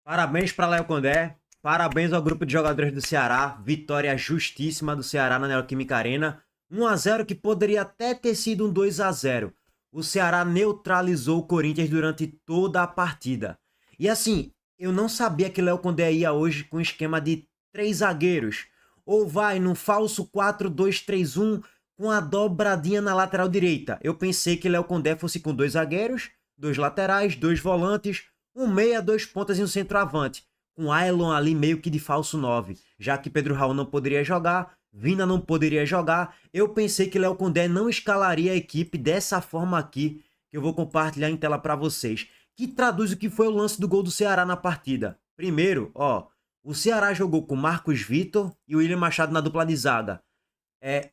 Parabéns para Léo Condé, parabéns ao grupo de jogadores do Ceará, vitória justíssima do Ceará na Neoquímica Arena, 1-0 que poderia até ter sido um 2-0. O Ceará neutralizou o Corinthians durante toda a partida. E assim, eu não sabia que Léo Condé ia hoje com esquema de 3 zagueiros, ou vai num falso 4-2-3-1 com a dobradinha na lateral direita. Eu pensei que Léo Condé fosse com 2 zagueiros, 2 laterais, 2 volantes, um meia, 2 pontas e um centroavante, com Ailon ali meio que de falso 9, já que Pedro Raul não poderia jogar, Vina não poderia jogar. Eu pensei que Léo Condé não escalaria a equipe dessa forma aqui, que eu vou compartilhar em tela para vocês, que traduz o que foi o lance do gol do Ceará na partida. Primeiro, ó, o Ceará jogou com Marcos Vitor e o William Machado na dupla de zaga.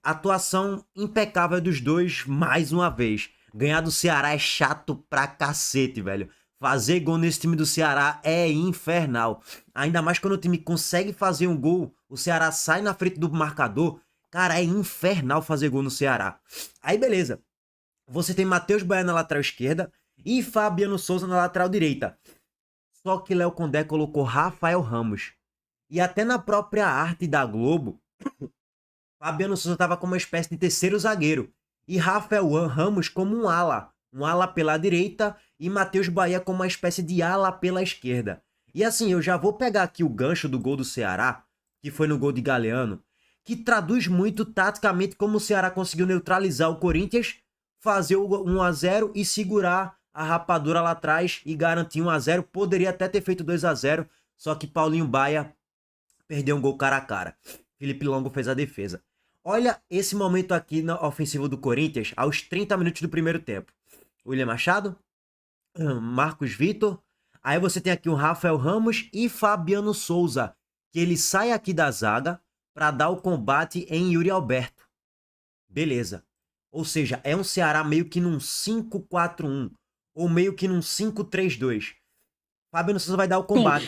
Atuação impecável dos dois mais uma vez. Ganhar do Ceará é chato pra cacete, velho. Fazer gol nesse time do Ceará é infernal. Ainda mais quando o time consegue fazer um gol, o Ceará sai na frente do marcador. Cara, é infernal fazer gol no Ceará. Aí beleza. Você tem Matheus Baia na lateral esquerda e Fabiano Souza na lateral direita. Só que Léo Condé colocou Rafael Ramos. E até na própria arte da Globo, Fabiano Souza estava como uma espécie de terceiro zagueiro. E Rafael Ramos como um ala. Um ala pela direita e Matheus Bahia como uma espécie de ala pela esquerda. E assim, eu já vou pegar aqui o gancho do gol do Ceará, que foi no gol de Galeano, que traduz muito taticamente como o Ceará conseguiu neutralizar o Corinthians, fazer o 1-0 e segurar a rapadura lá atrás e garantir 1-0. Poderia até ter feito 2-0, só que Paulinho Baia perdeu um gol cara a cara. Felipe Longo fez a defesa. Olha esse momento aqui na ofensiva do Corinthians, aos 30 minutos do primeiro tempo. William Machado, Marcos Vitor, aí você tem aqui o Rafael Ramos e Fabiano Souza, que ele sai aqui da zaga para dar o combate em Yuri Alberto. Beleza. Ou seja, é um Ceará meio que num 5-4-1, ou meio que num 5-3-2. Fabiano Souza vai dar o combate.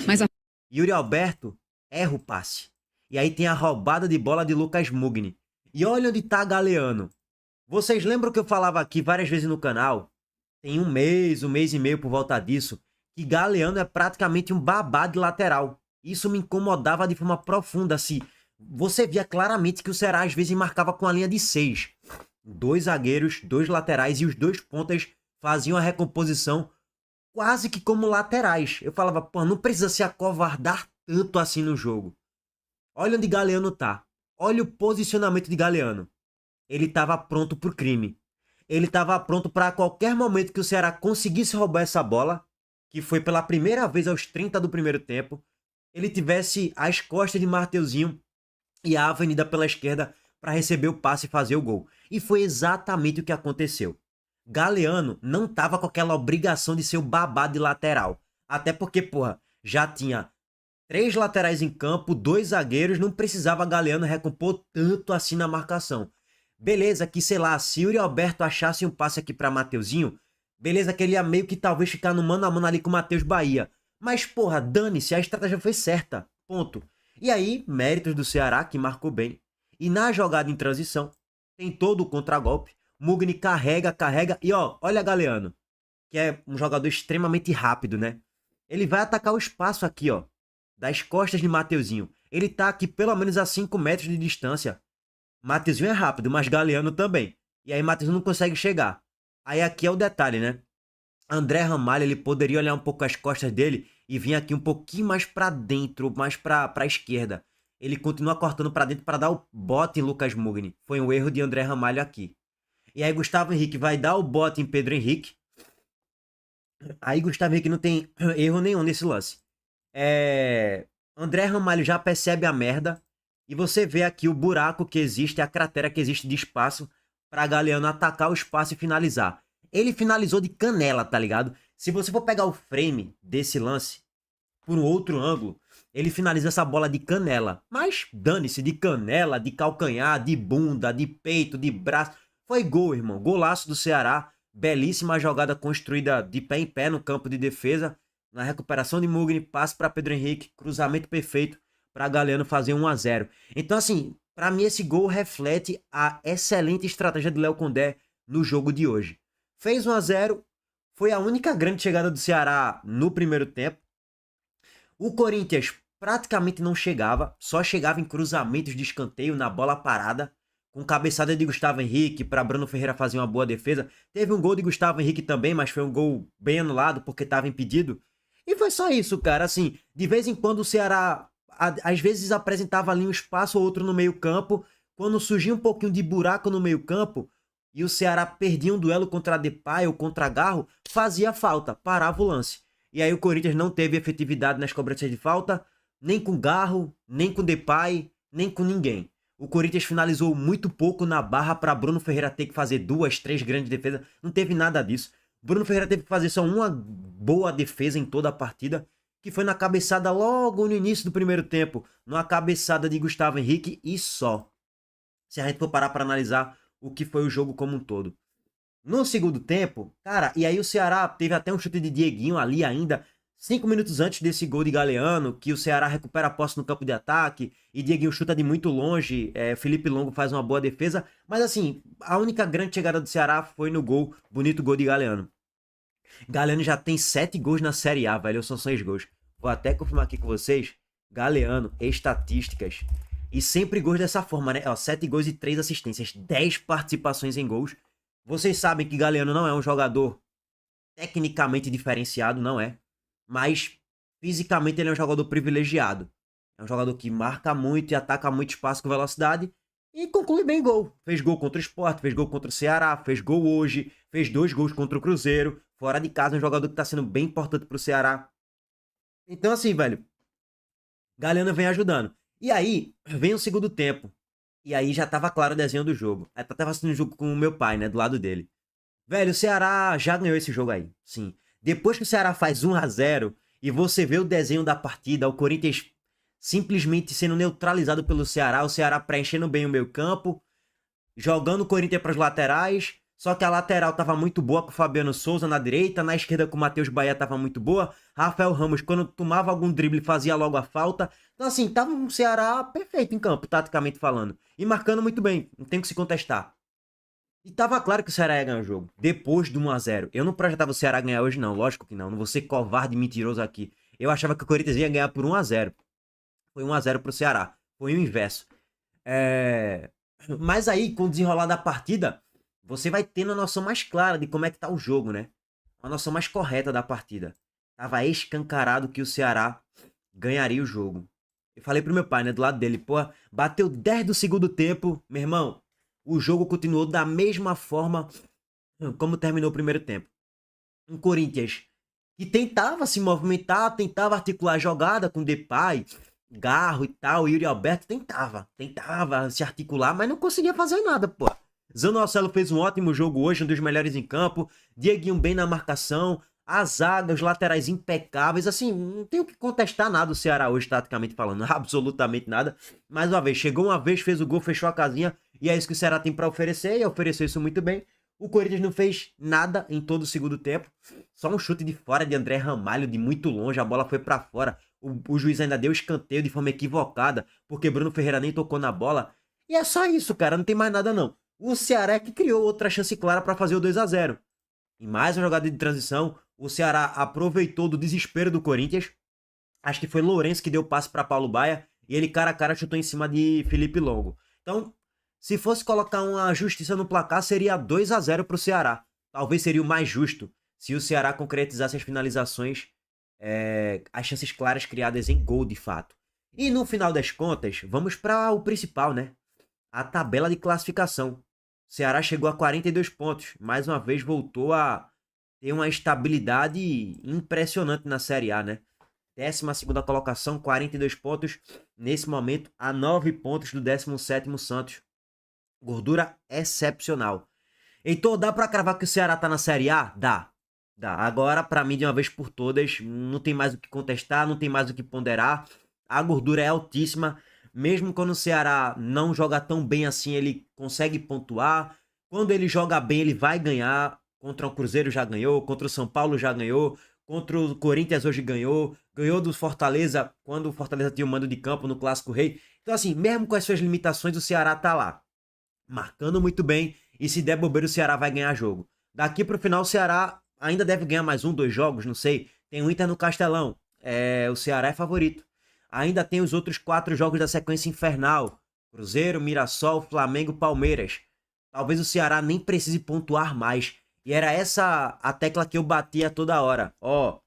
Yuri Alberto erra o passe. E aí tem a roubada de bola de Lucas Mugni. E olha onde tá Galeano. Vocês lembram que eu falava aqui várias vezes no canal? Tem um mês e meio por volta disso, que Galeano é praticamente um babá de lateral. Isso me incomodava de forma profunda. Se você via claramente que o Ceará às vezes marcava com a linha de 6. 2 zagueiros, 2 laterais e os 2 pontas faziam a recomposição quase que como laterais. Eu falava, pô, não precisa se acovardar tanto assim no jogo. Olha onde Galeano tá. Olha o posicionamento de Galeano. Ele estava pronto pro crime. Ele estava pronto para a qualquer momento que o Ceará conseguisse roubar essa bola, que foi pela primeira vez aos 30 do primeiro tempo, ele tivesse as costas de Mateuzinho e a avenida pela esquerda para receber o passe e fazer o gol. E foi exatamente o que aconteceu. Galeano não estava com aquela obrigação de ser o babá de lateral. Até porque, porra, já tinha 3 laterais em campo, 2 zagueiros, não precisava Galeano recompor tanto assim na marcação. Beleza que, sei lá, se Yuri Alberto achasse um passe aqui pra Mateuzinho, beleza que ele ia meio que talvez ficar no mano a mano ali com o Matheus Bahia. Mas, porra, dane-se, a estratégia foi certa. Ponto. E aí, méritos do Ceará, que marcou bem. E na jogada em transição, tem todo o contragolpe. Mugni carrega e ó, olha Galeano, que é um jogador extremamente rápido, né? Ele vai atacar o espaço aqui, ó, das costas de Mateuzinho. Ele tá aqui pelo menos a 5 metros de distância. Mateuzinho é rápido, mas Galeano também. E aí Mateuzinho não consegue chegar. Aí aqui é o detalhe, né? André Ramalho, ele poderia olhar um pouco as costas dele e vir aqui um pouquinho mais pra dentro, mais pra esquerda. Ele continua cortando pra dentro para dar o bote em Lucas Mugni. Foi um erro de André Ramalho aqui. E aí Gustavo Henrique vai dar o bote em Pedro Henrique. Aí Gustavo Henrique não tem erro nenhum nesse lance. André Ramalho já percebe a merda. E você vê aqui o buraco que existe, a cratera que existe de espaço para Galeano atacar o espaço e finalizar. Ele finalizou de canela, tá ligado? Se você for pegar o frame desse lance por um outro ângulo, ele finaliza essa bola de canela. Mas dane-se, de canela, de calcanhar, de bunda, de peito, de braço. Foi gol, irmão. Golaço do Ceará. Belíssima jogada construída de pé em pé no campo de defesa. Na recuperação de Mugni, passe para Pedro Henrique, cruzamento perfeito para Galeano fazer 1-0. Então, assim, para mim esse gol reflete a excelente estratégia de Léo Condé no jogo de hoje. Fez 1-0, foi a única grande chegada do Ceará no primeiro tempo. O Corinthians praticamente não chegava, só chegava em cruzamentos de escanteio na bola parada, com cabeçada de Gustavo Henrique para Bruno Ferreira fazer uma boa defesa. Teve um gol de Gustavo Henrique também, mas foi um gol bem anulado porque estava impedido. E foi só isso, cara. Assim, de vez em quando o Ceará às vezes apresentava ali um espaço ou outro no meio-campo. Quando surgia um pouquinho de buraco no meio-campo e o Ceará perdia um duelo contra Depay ou contra Garro, fazia falta, parava o lance. E aí o Corinthians não teve efetividade nas cobranças de falta, nem com Garro, nem com Depay, nem com ninguém. O Corinthians finalizou muito pouco na barra para Bruno Ferreira ter que fazer 2, 3 grandes defesas. Não teve nada disso. Bruno Ferreira teve que fazer só uma boa defesa em toda a partida, que foi na cabeçada logo no início do primeiro tempo, numa cabeçada de Gustavo Henrique e só. Se a gente for parar para analisar o que foi o jogo como um todo. No segundo tempo, cara, e aí o Ceará teve até um chute de Dieguinho ali ainda, 5 minutos antes desse gol de Galeano, que o Ceará recupera a posse no campo de ataque, e Dieguinho chuta de muito longe, Felipe Longo faz uma boa defesa, mas assim, a única grande chegada do Ceará foi no gol, bonito gol de Galeano. Galeano já tem 7 gols na Série A, velho, são 6 gols. Vou até confirmar aqui com vocês, Galeano, estatísticas, e sempre gols dessa forma, né? Ó, 7 gols e 3 assistências, 10 participações em gols. Vocês sabem que Galeano não é um jogador tecnicamente diferenciado, não é. Mas fisicamente ele é um jogador privilegiado. É um jogador que marca muito e ataca muito espaço com velocidade e conclui bem gol. Fez gol contra o Sport, fez gol contra o Ceará, fez gol hoje, fez 2 gols contra o Cruzeiro. Fora de casa, é um jogador que tá sendo bem importante pro Ceará. Então assim, velho, Galeano vem ajudando. E aí, vem o segundo tempo. E aí já tava claro o desenho do jogo. Eu tava assistindo o jogo com o meu pai, né, do lado dele. Velho, o Ceará já ganhou esse jogo aí, sim. Depois que o Ceará faz 1-0 e você vê o desenho da partida, o Corinthians simplesmente sendo neutralizado pelo Ceará, o Ceará preenchendo bem o meio-campo, jogando o Corinthians para as laterais, só que a lateral tava muito boa com o Fabiano Souza na direita, na esquerda com o Matheus Bahia tava muito boa, Rafael Ramos, quando tomava algum drible, fazia logo a falta. Então assim, tava um Ceará perfeito em campo, taticamente falando, e marcando muito bem, não tem que se contestar. E tava claro que o Ceará ia ganhar o jogo, depois do 1-0. Eu não projetava o Ceará ganhar hoje não, lógico que não vou ser covarde e mentiroso aqui. Eu achava que o Corinthians ia ganhar por 1-0. Foi 1-0 pro Ceará, foi o inverso. Mas aí, com o desenrolar da partida, você vai tendo a noção mais clara de como é que tá o jogo, né? Uma noção mais correta da partida. Tava escancarado que o Ceará ganharia o jogo. Eu falei pro meu pai, né, do lado dele, pô, bateu 10 do segundo tempo, meu irmão, o jogo continuou da mesma forma como terminou o primeiro tempo. Um Corinthians que tentava se movimentar, tentava articular a jogada com Depay, Garro e tal, Yuri Alberto tentava se articular, mas não conseguia fazer nada, pô. Zanocelo fez um ótimo jogo hoje, um dos melhores em campo, Dieguinho bem na marcação, a zaga, os laterais impecáveis, assim, não tenho que contestar nada o Ceará hoje, taticamente falando, absolutamente nada. Mais uma vez, chegou uma vez, fez o gol, fechou a casinha, e é isso que o Ceará tem pra oferecer, e ofereceu isso muito bem. O Corinthians não fez nada em todo o segundo tempo, só um chute de fora de André Ramalho, de muito longe, a bola foi pra fora. O juiz ainda deu escanteio de forma equivocada, porque Bruno Ferreira nem tocou na bola. E é só isso, cara, não tem mais nada não. O Ceará é que criou outra chance clara para fazer o 2-0. Em mais uma jogada de transição, o Ceará aproveitou do desespero do Corinthians. Acho que foi Lourenço que deu passe para Paulo Baia e ele cara a cara chutou em cima de Felipe Longo. Então, se fosse colocar uma justiça no placar, seria 2-0 para o Ceará. Talvez seria o mais justo se o Ceará concretizasse as finalizações, as chances claras criadas em gol de fato. E no final das contas, vamos para o principal, né? A tabela de classificação. O Ceará chegou a 42 pontos. Mais uma vez voltou a ter uma estabilidade impressionante na Série A, né? 12ª colocação, 42 pontos. Nesse momento, a 9 pontos do 17º Santos. Gordura excepcional. Heitor, dá pra cravar que o Ceará tá na Série A? Dá. Dá. Agora, pra mim, de uma vez por todas, não tem mais o que contestar, não tem mais o que ponderar. A gordura é altíssima. Mesmo quando o Ceará não joga tão bem assim, ele consegue pontuar. Quando ele joga bem, ele vai ganhar. Contra o Cruzeiro já ganhou, contra o São Paulo já ganhou, contra o Corinthians hoje ganhou, ganhou do Fortaleza quando o Fortaleza tinha o mando de campo no Clássico Rei. Então assim, mesmo com as suas limitações, o Ceará tá lá, marcando muito bem, e se der bobeira o Ceará vai ganhar jogo. Daqui pro final o Ceará ainda deve ganhar mais 1, 2 jogos, não sei. Tem o Inter no Castelão. o Ceará é favorito. Ainda tem os outros 4 jogos da sequência infernal. Cruzeiro, Mirassol, Flamengo, Palmeiras. Talvez o Ceará nem precise pontuar mais. E era essa a tecla que eu batia toda hora. Ó,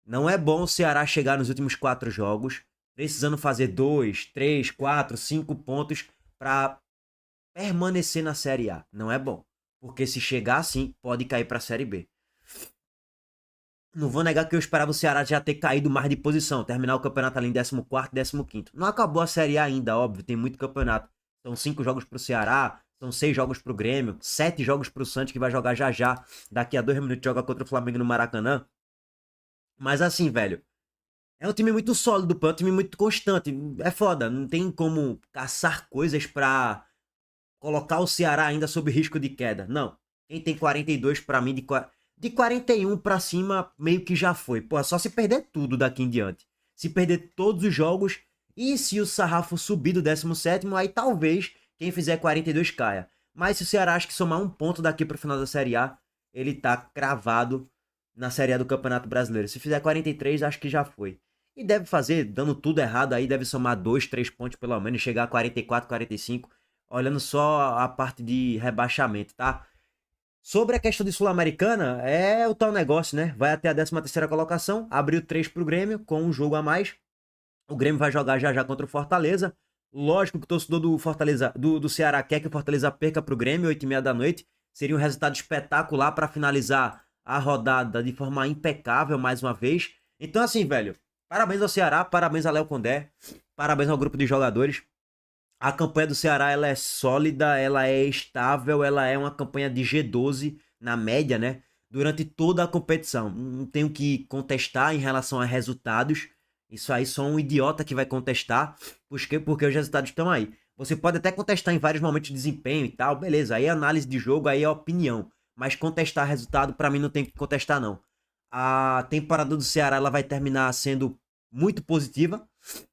não é bom o Ceará chegar nos últimos 4 jogos precisando fazer 2, 3, 4, 5 pontos para permanecer na Série A. Não é bom. Porque se chegar assim, pode cair para a Série B. Não vou negar que eu esperava o Ceará já ter caído mais de posição, terminar o campeonato ali em 14º, 15º. Não acabou a Série A ainda, óbvio, tem muito campeonato. São 5 jogos pro Ceará, são 6 jogos pro Grêmio, 7 jogos pro Santos, que vai jogar já já. Daqui a 2 minutos joga contra o Flamengo no Maracanã. Mas assim, velho, é um time muito sólido, pô, é um time muito constante. É foda, não tem como caçar coisas pra colocar o Ceará ainda sob risco de queda. Não. Quem tem 42 pra mim, de 41 pra cima, meio que já foi. Pô, é só se perder tudo daqui em diante. Se perder todos os jogos, e se o sarrafo subir do 17º, aí talvez quem fizer 42 caia. Mas se o Ceará acha que somar um ponto daqui pro final da Série A, ele tá cravado na Série A do Campeonato Brasileiro. Se fizer 43, acho que já foi. E deve fazer, dando tudo errado aí, deve somar 2, 3 pontos pelo menos, chegar a 44, 45, olhando só a parte de rebaixamento, tá? Sobre a questão de Sul-Americana, é o tal negócio, né? Vai até a 13ª colocação, abriu 3 pro Grêmio, com um jogo a mais. O Grêmio vai jogar já já contra o Fortaleza. Lógico que o torcedor do Fortaleza, do Ceará quer que o Fortaleza perca pro Grêmio, 8h30 da noite. Seria um resultado espetacular para finalizar a rodada de forma impecável mais uma vez. Então assim, velho, parabéns ao Ceará, parabéns a Léo Condé, parabéns ao grupo de jogadores. A campanha do Ceará, ela é sólida, ela é estável, ela é uma campanha de G12 na média, né? Durante toda a competição. Não tenho que contestar em relação a resultados. Isso aí só um idiota que vai contestar, porque os resultados estão aí. Você pode até contestar em vários momentos de desempenho e tal, beleza. Aí é análise de jogo, aí é opinião. Mas contestar resultado, pra mim, não tem que contestar, não. A temporada do Ceará, ela vai terminar sendo muito positiva,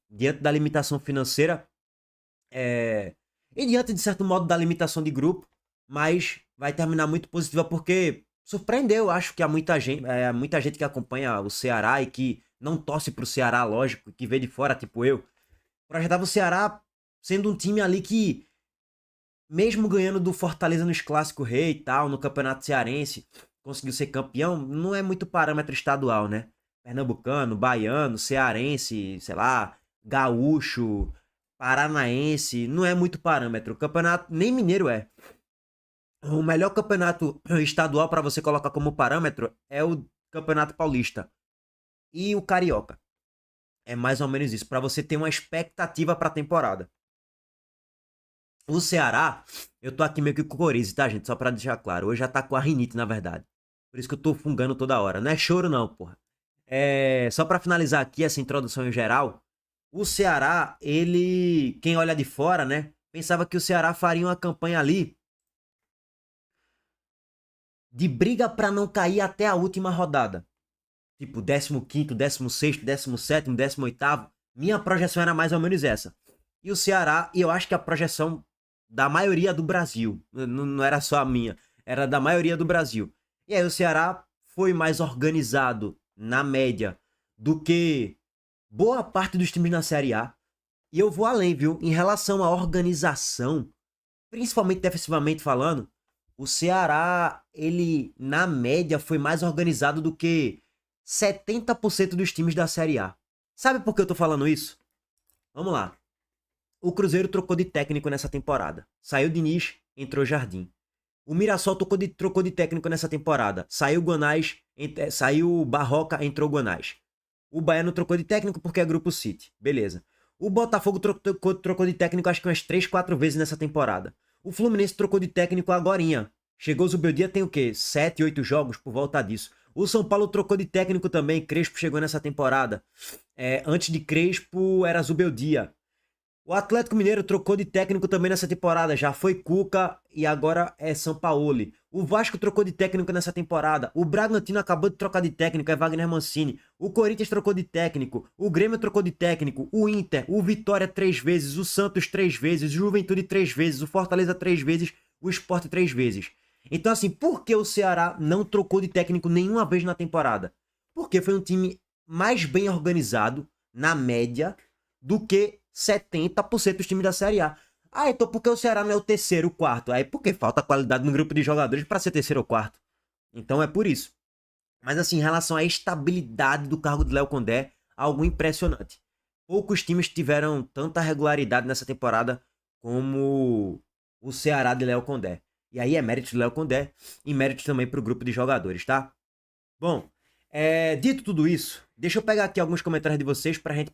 diante da limitação financeira. E diante, de certo modo, da limitação de grupo, mas vai terminar muito positiva porque surpreendeu. Acho que há muita gente que acompanha o Ceará e que não torce pro Ceará, lógico, que vê de fora, tipo eu, projetava o Ceará sendo um time ali que, mesmo ganhando do Fortaleza nos Clássico Rei e tal, no Campeonato Cearense, conseguiu ser campeão, não é muito parâmetro estadual, né? Pernambucano, baiano, cearense, sei lá, gaúcho, paranaense, não é muito parâmetro. O campeonato, nem mineiro é. O melhor campeonato estadual para você colocar como parâmetro é o Campeonato Paulista e o Carioca. É mais ou menos isso, para você ter uma expectativa para a temporada. O Ceará, eu tô aqui meio que com coriza, tá, gente? Só pra deixar claro. Hoje já tá com a rinite, na verdade. Por isso que eu tô fungando toda hora. Não é choro, não, porra. Só pra finalizar aqui essa introdução em geral. O Ceará, ele... Quem olha de fora, né? Pensava que o Ceará faria uma campanha ali de briga pra não cair até a última rodada. Tipo, 15º, 16º, 17º, 18º. Minha projeção era mais ou menos essa. E o Ceará, e eu acho que a projeção da maioria do Brasil, não era só a minha, era da maioria do Brasil. E aí o Ceará foi mais organizado, na média, do que boa parte dos times na Série A. E eu vou além, viu? Em relação à organização, principalmente defensivamente falando, o Ceará, ele, na média, foi mais organizado do que 70% dos times da Série A. Sabe por que eu tô falando isso? Vamos lá. O Cruzeiro trocou de técnico nessa temporada. Saiu Diniz, entrou Jardim. O Mirassol trocou de técnico nessa temporada. Saiu Guanais, saiu Barroca, entrou Guanais. O Baiano trocou de técnico porque é Grupo City. Beleza. O Botafogo trocou de técnico acho que umas 3, 4 vezes nessa temporada. O Fluminense trocou de técnico agorinha. Chegou o Zubeldia, tem o quê? 7, 8 jogos por volta disso. O São Paulo trocou de técnico também. Crespo chegou nessa temporada. Antes de Crespo era Zubeldia. O Atlético Mineiro trocou de técnico também nessa temporada. Já foi Cuca e agora é Sampaoli. O Vasco trocou de técnico nessa temporada. O Bragantino acabou de trocar de técnico, é Wagner Mancini. O Corinthians trocou de técnico. O Grêmio trocou de técnico. O Inter, o Vitória 3 vezes. O Santos 3 vezes. O Juventude 3 vezes. O Fortaleza 3 vezes. O Sport 3 vezes. Então assim, por que o Ceará não trocou de técnico nenhuma vez na temporada? Porque foi um time mais bem organizado, na média, do que 70% dos times da Série A. Ah, então por que o Ceará não é o terceiro, o quarto? Aí porque falta qualidade no grupo de jogadores para ser terceiro ou quarto. Então é por isso. Mas assim, em relação à estabilidade do cargo de Léo Condé, algo impressionante. Poucos times tiveram tanta regularidade nessa temporada como o Ceará de Léo Condé. E aí é mérito de Léo Condé e mérito também para o grupo de jogadores, tá? Bom, dito tudo isso, deixa eu pegar aqui alguns comentários de vocês pra gente